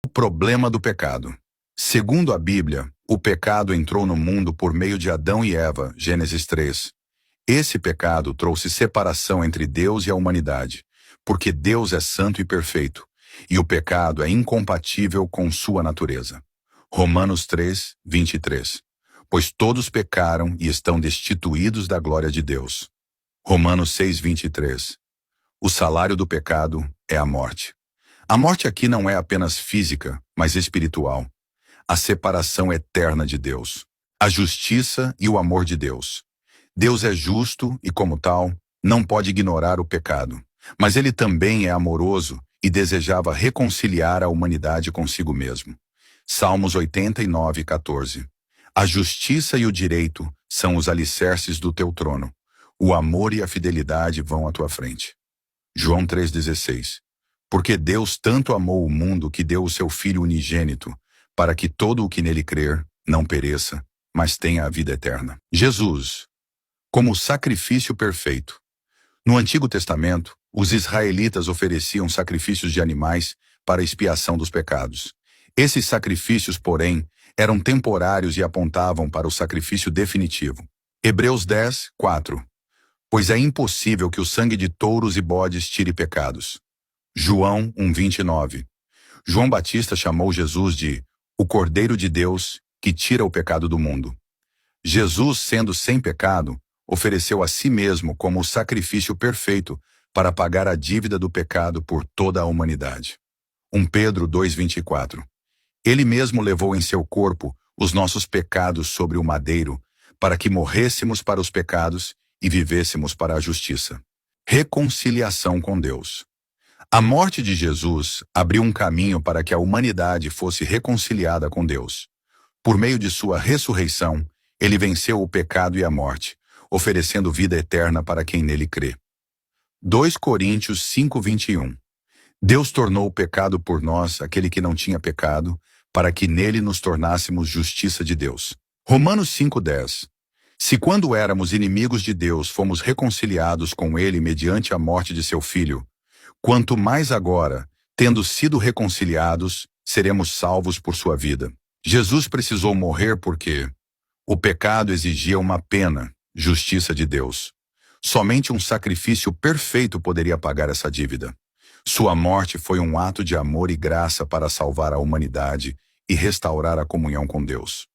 O problema do pecado. Segundo a Bíblia, o pecado entrou no mundo por meio de Adão e Eva, Gênesis 3. Esse pecado trouxe separação entre Deus e a humanidade, porque Deus é santo e perfeito, e o pecado é incompatível com sua natureza. Romanos 3, 23. Pois todos pecaram e estão destituídos da glória de Deus. Romanos 6, 23. O salário do pecado é a morte. A morte aqui não é apenas física, mas espiritual. A separação eterna de Deus. A justiça e o amor de Deus. Deus é justo e, como tal, não pode ignorar o pecado. Mas ele também é amoroso e desejava reconciliar a humanidade consigo mesmo. Salmos 89, 14. A justiça e o direito são os alicerces do teu trono. O amor e a fidelidade vão à tua frente. João 3,16. Porque Deus tanto amou o mundo que deu o seu Filho unigênito, para que todo o que nele crer não pereça, mas tenha a vida eterna. Jesus, como sacrifício perfeito. No Antigo Testamento, os israelitas ofereciam sacrifícios de animais para a expiação dos pecados. Esses sacrifícios, porém, eram temporários e apontavam para o sacrifício definitivo. Hebreus 10, 4. Pois é impossível que o sangue de touros e bodes tire pecados. João 1,29. João Batista chamou Jesus de o Cordeiro de Deus que tira o pecado do mundo. Jesus, sendo sem pecado, ofereceu a si mesmo como o sacrifício perfeito para pagar a dívida do pecado por toda a humanidade. 1 Pedro 2,24. Ele mesmo levou em seu corpo os nossos pecados sobre o madeiro, para que morrêssemos para os pecados e vivêssemos para a justiça. Reconciliação com Deus. A morte de Jesus abriu um caminho para que a humanidade fosse reconciliada com Deus. Por meio de sua ressurreição, ele venceu o pecado e a morte, oferecendo vida eterna para quem nele crê. 2 Coríntios 5:21. Deus tornou o pecado por nós aquele que não tinha pecado, para que nele nos tornássemos justiça de Deus. Romanos 5:10. Se quando éramos inimigos de Deus fomos reconciliados com ele mediante a morte de seu Filho, quanto mais agora, tendo sido reconciliados, seremos salvos por sua vida. Jesus precisou morrer porque o pecado exigia uma pena, justiça de Deus. Somente um sacrifício perfeito poderia pagar essa dívida. Sua morte foi um ato de amor e graça para salvar a humanidade e restaurar a comunhão com Deus.